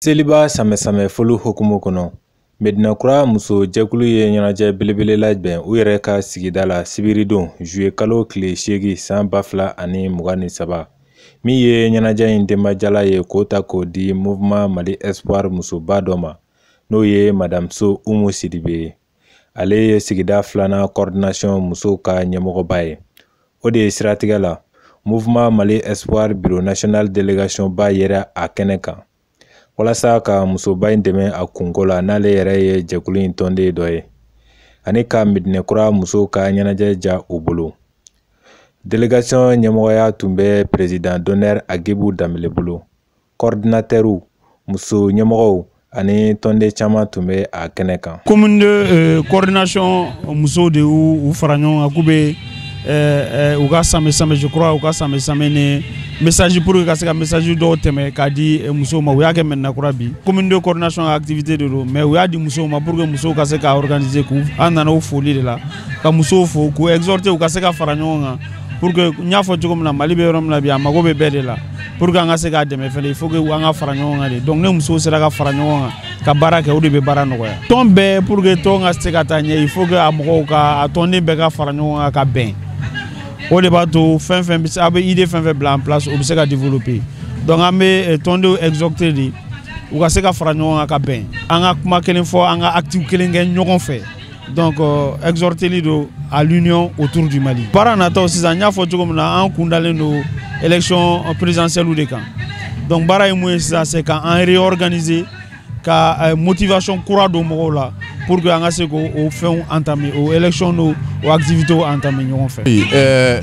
Seliba samɛ folu hukumu kɔnɔ Medina Kura muso jɛkulu ye ɲɛnajɛ belebele labɛn u yɛrɛ ka sigida la Sibiridon juillet kalo tile 8 san 2023 min ye ɲɛnajɛ in denbajala ye k'o ta k'o di Mouvement Mali Espoir musoba dɔ ma n'o ye Madame So Umu Sidibe ye. Ale ye sigida filanan coordination musow ka ɲɛmɔgɔba ye. O de ye siratigɛ la Mouvement Mali Espoir bureau national délégation ba yɛrɛ a kɛnɛ kan walasa ka musoba in dɛmɛ a kunko la n'ale yɛrɛ ye jɛkulu in tɔnden dɔ ye ani ka Medina Kura musow ka ɲɛnajɛ ja u bolo. Délégation ɲɛmɔgɔya tun bɛ président d'honneur Agibu Danbele bolo. Coordinateur muso ɲɛmɔgɔw ani tɔnden caman tun bɛ a kɛnɛ kan. Commune de coordination musow de u fara ɲɔgɔn kan k'u bɛ u ka samɛ je crois u ka samɛ ni message pour ka se ka message dɔw tɛmɛ k'a di musow ma u y'a kɛ Medina Kura bi. Commune de coordination activité de don mais u y'a di musow ma pour que musow ka se ka organiser k'u an nana o foli de la ka musow fo k'u exhorter u ka se ka fara ɲɔgɔn kan pour que n y'a fɔ cogo min na Mali bɛ yɔrɔ min na bi a mago bɛ bɛɛ de la pour que an ka se k'a dɛmɛ fɛnɛ il faut que an ka fara ɲɔgɔn kan de donc ne musow sera ka fara ɲɔgɔn kan ka baara kɛ o de bɛ baara nɔgɔya. Tɔn bɛɛ pour que tɔn ka se ka taa ɲɛ il faut que a mɔgɔw ka a tɔnden bɛɛ ka fara ɲɔgɔn kan ka bɛn. O de b'a to fɛn fɛn a bɛ idée fɛn fɛn bila en place o bɛ se ka développer donc an bɛ tɔndenw exhorter de u ka se ka fara ɲɔgɔn kan ka bɛn an ka kuma kelen fɔ an ka acte kelen kɛ ɲɔgɔn fɛ donc exhorter do à l'union autour du Mali. Baara nataw sisan n y'a fɔ cogo min na an kun dalen do élection présidentielle de kan donc baara ye mun ye sisan c'est ka an réorganiser ka motivation kura don mɔgɔw la pour que an ka se k'o fɛnw entamer o élection no o activité entamer ɲɔgɔn fɛ.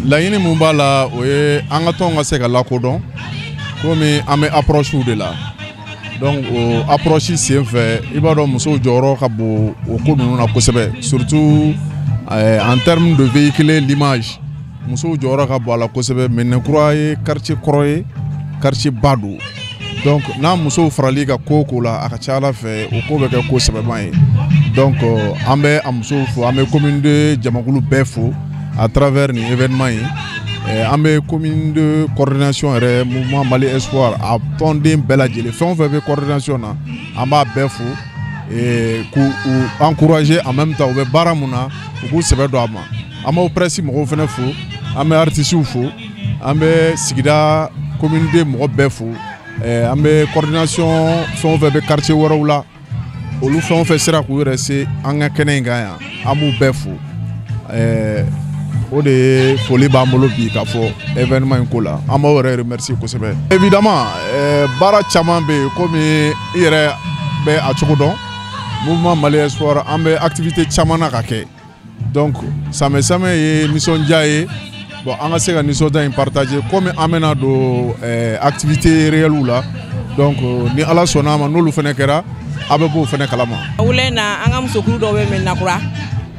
Laɲini mun b'a la o ye an ka tɔn ka se ka lakodɔn komi an bɛ approche de la donc o approche sen fɛ i b'a dɔn musow jɔyɔrɔ ka bon o ko ninnu na kosɛbɛ surtout en termes de véhiculer l'image musow jɔyɔrɔ ka bon a la kosɛbɛ. Medina Kura ye quartier kɔrɔ ye quartier ba don donc n'a musow farali ka ko la a ka ca Ala fɛ o ko bɛ kɛ ko sɛbɛman ye donc an bɛ a musow fo an bɛ commune de jamakulu bɛɛ fo à travers ni événement ye an bɛ commune de coordination yɛrɛ Mouvement Mali Espoir a tɔnden bɛɛ lajɛlen fɛn o fɛn bɛ coordination na an b'a bɛɛ fo k'u encourager en même temps u bɛ baara mun na u k'u sɛbɛ don a ma. An b'o presse mɔgɔw fɛnɛ fo an bɛ artistes fo an bɛ sigida commune de mɔgɔ bɛɛ fo an bɛ coordination fɛn o fɛn bɛ quartier wɛrɛw la olu fɛn o fɛn sera k'u yɛrɛ se an ka kɛnɛ in kan yan an b'u bɛɛ fo o de ye foli b'an bolo bi k'a fɔ événement in ko la an b'aw yɛrɛ remercier kosɛbɛ. Évidemment baara caman bɛ yen komi i yɛrɛ bɛ a cogo dɔn Mouvement Mali Espoir an bɛ activité caman na ka kɛ donc samɛ ye nisɔndiya ye bon an ka se ka nisɔndiya in partager komi an bɛna don activité réelle la donc ni Ala sɔnna a ma n'olu fɛnɛ kɛra a bɛ b'o fɛnɛ kalama. Wula in na an ka musokuru dɔw bɛ Medina Kura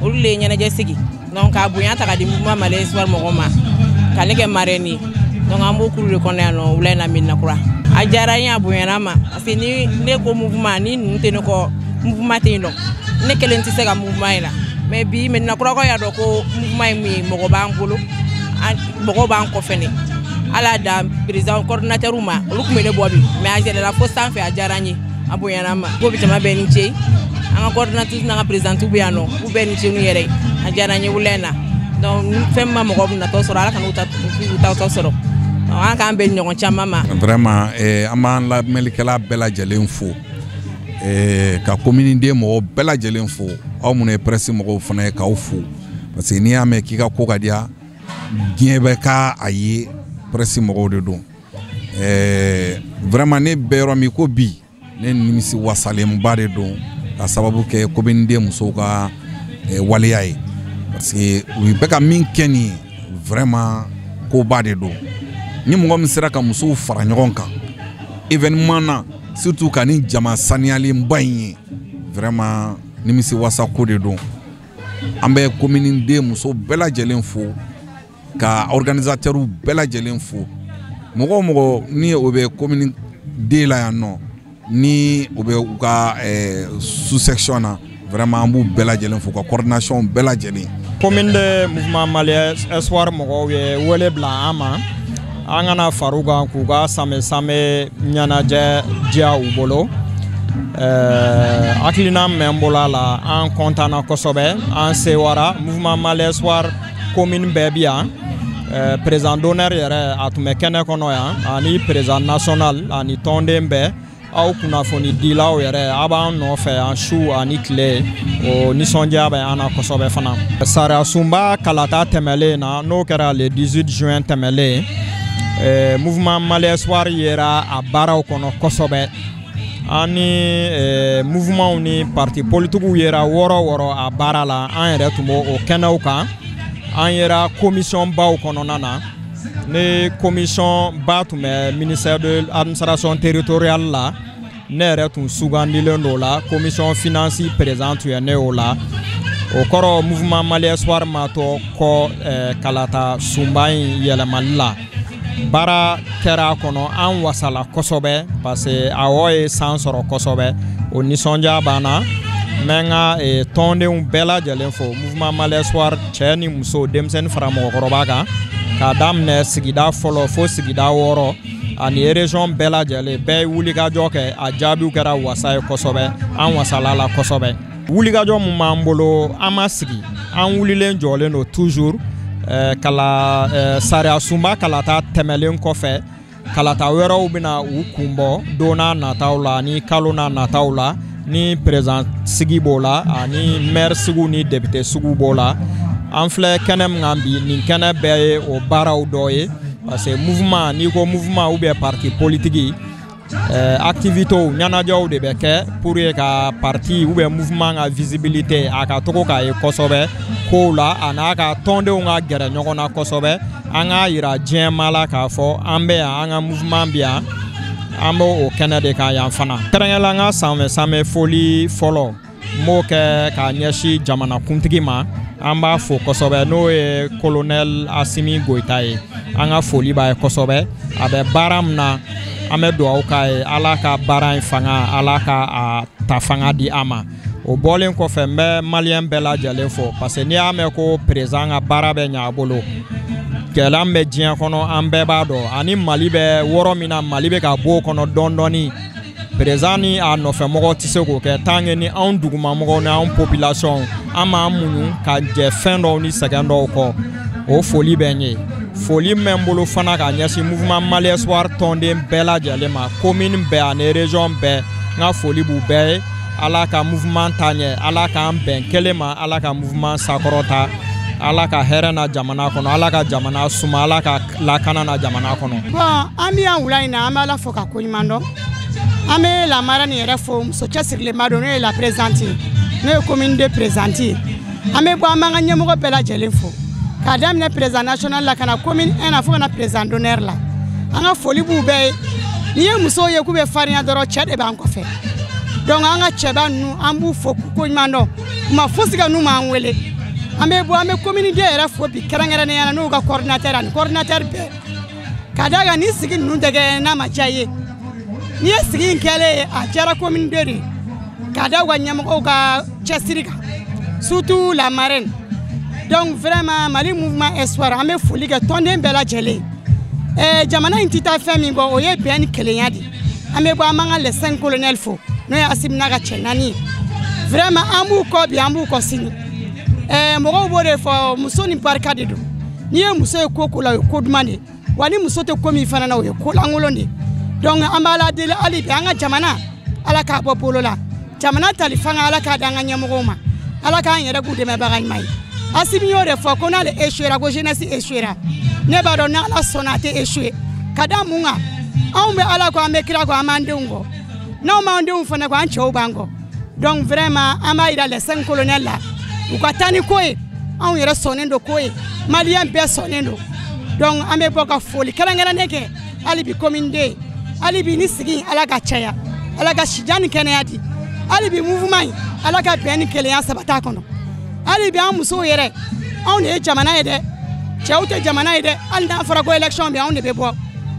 olu de ye ɲɛnajɛ sigi donc k'a bonya ta ka di Mouvement Mali Espoir mɔgɔw ma ka ne kɛ marraine ye donc an b'o kuru de kɔnɔ yan nɔ wula in na Medina Kura. A diyara n ye a bonyana ma parce que ni ne ko mouvement ni ninnu tɛ ne kɔ mouvement tɛ yen nɔ ne kelen tɛ se ka mouvement in na mais bi Medina Kura y'a dɔn ko mouvement ye mun ye mɔgɔ b'an bolo mɔgɔw b'an kɔ fɛnɛ ala da président coordinateur ma olu tun bɛ ne bɔ bi mais a yɛlɛla fo sanfɛ a diyara n ye a bonyana ma ko bi jama bɛɛ ni ce an ka coordinatrice n'an ka présidente bɛ yan nɔ k'u bɛɛ ni ce n'u yɛrɛ ye a diyara n ye wula in na donc fɛn ma mɔgɔ bɛ natɔ sɔrɔ ala kana u taatɔ sɔrɔ an k'an bɛn ɲɔgɔn caman ma. Vraiment an b'an lamɛnnikɛla bɛɛ lajɛlen fo ka commune den mɔgɔw bɛɛ lajɛlen fo aw minnu ye presse mɔgɔw fana ye k'aw fo parce que n'i y'a mɛn k'i ka ko ka diya diɲɛ bɛ k'a ye presse mɔgɔw de don vraiment ne bɛ yɔrɔ min ko bi ne nimisi wasalenba de don ka sababu kɛ commune den musow ka waleya ye parce que u bɛ ka min kɛ nin ye vraiment koba de don ni mɔgɔ min sera ka musow fara ɲɔgɔn kan événement na surtout ka ni jama saniyalenba in ye vraiment nimisi wasa ko de don an bɛ commune den musow bɛɛ lajɛlen fo ka organisateur bɛɛ lajɛlen fo mɔgɔ mɔgɔ ni o bɛ commune den la yan nɔ ni o bɛ u ka sous section na vraiment an b'u bɛɛ lajɛlen fo ka coordination bɛɛ lajɛlen. Commune de Mouvement Mali Espoir mɔgɔw ye wele bila an ma an kana far'u kan k'u ka samɛ ɲɛnajɛ diya u bolo hakilina min b'ola la an kɔntana kosɛbɛ an sewara mouvement Mali Espoir commune bɛɛ bi yan président d'honneur yɛrɛ a tun bɛ kɛnɛ kɔnɔ yan ani président national ani tɔnden bɛɛ aw kunnafoni dilaw yɛrɛ a b'an nɔfɛ an su ani tile o nisɔndiya bɛ an na kosɛbɛ fana sariya sunba kalata tɛmɛlen na n'o kɛra le 18 juin tɛmɛlen mouvement Mali Espoir yera a baaraw kɔnɔ kosɛbɛ ani mouvement ni parti politiques yera wɔɔrɔ a baara la an yɛrɛ tun b'o kɛnɛw kan an yera commission baw kɔnɔna na ne commission ba tun bɛ ministère de l'administration territoriale la ne yɛrɛ tun sugandilen do la commission finance présente tun ye ne o la o kɔrɔ mouvement Mali Espoir ma tɔ kɔ kalata sunba in yɛlɛmali la baara kɛra kɔnɔ an wasala kosɛbɛ parce que awɔ ye san sɔrɔ kosɛbɛ o nisɔndiya banna n bɛ n ka tɔndenw bɛɛ lajɛlen fo mouvement Mali Espoir cɛ ni muso denmisɛnnin fara mɔgɔkɔrɔba kan k'a daminɛ sigida fɔlɔ fo sigida 6 ani région bɛɛ lajɛlen bɛɛ ye wulikajɔ kɛ a jaabiw kɛra wasa ye kosɛbɛ an wasala la kosɛbɛ wulikajɔ min b'an bolo an ma sigi an wulilen jɔlen do toujours sariya sunba kalata tɛmɛlen kɔfɛ kalata wɛrɛw bɛna u kunbɔ don n'a nataw la ni kalo n'a nataw la ni président sigi b'o la ani maire sigiw ni député sigiw b'o la an filɛ kɛnɛ min kan bi nin kɛnɛ bɛɛ ye o baaraw dɔ ye parce que mouvement n'i ko mouvement ou bien parti politique activités ɲɛnajɛw de bɛ kɛ pour ka parti ou bien mouvement ka visibilité a ka togo k'a ye kosɛbɛ kow la a n'a ka tɔndenw ka gɛrɛ ɲɔgɔn na kosɛbɛ an k'a yira diɲɛma la k'a fɔ an bɛ yan an ka mouvement bi yan an b'o kɛnɛ de kan yan fana kɛrɛnkɛrɛnnenya an ka sanfɛ foli fɔlɔ n b'o kɛ k'a ɲɛsin jamanakuntigi ma an b'a fo kosɛbɛ n'o ye colonel Asimi Goita ye an ka foli b'a ye kosɛbɛ a bɛ baara min na an bɛ dugawu k'a ye ala ka baara in fanga ala ka a ta fanga di an ma o bɔlen kɔfɛ n bɛ maliyɛn bɛɛ lajɛlen fo parce que n'i y'a mɛn ko président ka baara bɛ ɲɛ a bolo gɛlɛya bɛ diɲɛ kɔnɔ an bɛɛ b'a dɔn ani mali bɛ wɔrɔ min na mali bɛ ka bɔ o kɔnɔ dɔɔni président ni a nɔfɛmɔgɔw tɛ se k'o kɛ tant que ni anw dugumamɔgɔw ni anw population an b'an muɲu ka jɛ fɛn dɔw ni sɛgɛn dɔw kɔ o foli bɛ n ye foli min bɛ n bolo fana ka ɲɛsin mouvement Mali Espoir tɔnden bɛɛ lajɛlen ma commune bɛɛ ani région bɛɛ n ka foli b'u bɛɛ ye ala ka mouvement ta ɲɛ ala k'an bɛn kelen ma ala ka mouvement sakɔrɔta ala ka hɛrɛ na jamana kɔnɔ ala ka jamana suma ala ka lakana na jamana kɔnɔ. Bon an bɛ yan wula in na an bɛ ala fo ka ko ɲuman dɔn an bɛ lamara nin yɛrɛ fo muso cɛsirilenba don n'o ye la présidente n'o ye commune de présidente ye an bɛ bɔ an b'an ka ɲɛmɔgɔ bɛɛ lajɛlen fo k'a daminɛ président national la ka na commune 1 na fo ka na président d'honneur la an ka foli b'u bɛɛ ye n'i ye musow ye k'u bɛ farinya dɔrɔn cɛ de b'an kɔfɛ donc an ka cɛba ninnu an b'u fo ko ɲuman dɔn u ma fosi ka n'u m'an wele an bɛ bɔ an bɛ commune 2 yɛrɛ fo bi kɛrɛnkɛrɛnnenya la n'u ka coordinateur ani coordinateur bɛɛ ka d'a kan ni sigi ninnu tɛ kɛ n'a ma diya i ye n'i ye sigi in kɛlen ye a diyara commune 2 de ka da u ka ɲɛmɔgɔw ka cɛsiri kan surtout la marraine donc vraiment Mali mouvement Espoir an bɛ foli kɛ tɔnden bɛɛ lajɛlen jamana in tɛ taa fɛn min kɔ o ye bɛn ni kelenya de an bɛ bɔ an b'an ka les 5 colonels fo n'o ye Asimina ka cɛ 4 ye vraiment an b'u kɔ bi an b'u kɔ sini mɔgɔw b'o de fɔ muso ni barika de don n'i ye muso ye ko la o ye ko duman de wa ni muso tɛ ko min fana na o ye ko lankolon de donc an b'a la deli hali bi an ka jamana ala k'a bɔ bolo la jamana tali fanga ala k'a di an ka ɲɛmɔgɔw ma ala k'an yɛrɛ k'u dɛmɛbaga ɲuman ye Asimi y'o de fɔ ko n'ale échouera ko jeunesse échouera ne b'a dɔn n'ala sɔnna a tɛ échouer ka da mun kan anw bɛ ala kɔ an bɛ kira kɔ an b'an denw kɔ n'anw m'an denw fana kɔ an cɛw b'an kɔ donc vraiment an b'a yira les 5 colonels la u ka taa ni ko ye anw yɛrɛ sɔnnen don ko ye maliyɛn bɛɛ sɔnnen don donc an bɛ bɔ ka foli kɛrɛnkɛrɛnnen kɛ hali bi commune 2 hali bi ni sigi ala ka caya ala ka sijan ni kɛnɛya di hali bi mouvement in ala ka bɛn ni kelenya sabata kɔnɔ hali bi an musow yɛrɛ anw de ye jamana ye dɛ cɛw tɛ jamana ye dɛ hali n'a fɔra ko élection bɛ anw de bɛ bɔ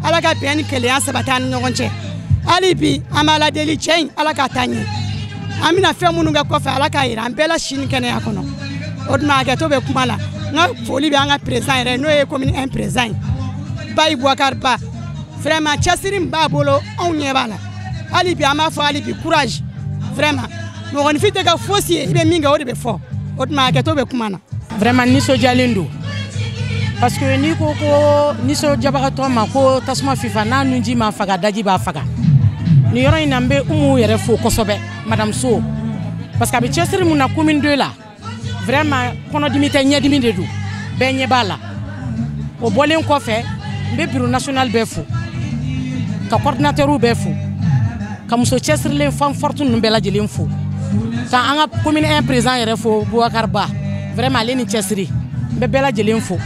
ala ka bɛn ni kelenya sabata ni ɲɔgɔn cɛ hali bi an b'a la deli cɛ in ala ka taa ɲɛ an bɛna fɛn minnu kɛ kɔfɛ ala k'a yira an bɛɛ la sini kɛnɛya kɔnɔ o tuma hakɛto bɛ kuma la n ka foli bɛ an ka président yɛrɛ n'o ye commune 1 président ye Bayi Bouakar Ba vraiment cɛsiri min b'a bolo anw ɲɛ b'a la alibi ama fo alibi courage vraiment mɔgɔninfin tɛ ka fosi ye i bɛ min kɛ o de bɛ fɔ o tuma hakɛto bɛ kuma na vraiment nisɔndiyalen don parce que n'i ko ko nisɔndiyabagatɔ ma ko tasuma fifa n'a nunji ma faga daji b'a faga ni yɔrɔ in na n bɛ Umu yɛrɛ fo kosɛbɛ madame So parce que a bɛ cɛsiri mun na commune 2 la vraiment kɔnɔdimi tɛ ɲɛdimi de don bɛɛ ɲɛ b'a la o bɔlen kɔfɛ n bɛ bureau national bɛɛ fo ka coordinateur bɛɛ fo ka muso cɛsirilen femme forte ninnu bɛɛ lajɛlen fo ka an ka commune 1 président yɛrɛ fo Boubacar Ba vraiment ale ni cɛsiri n bɛ bɛɛ lajɛlen fo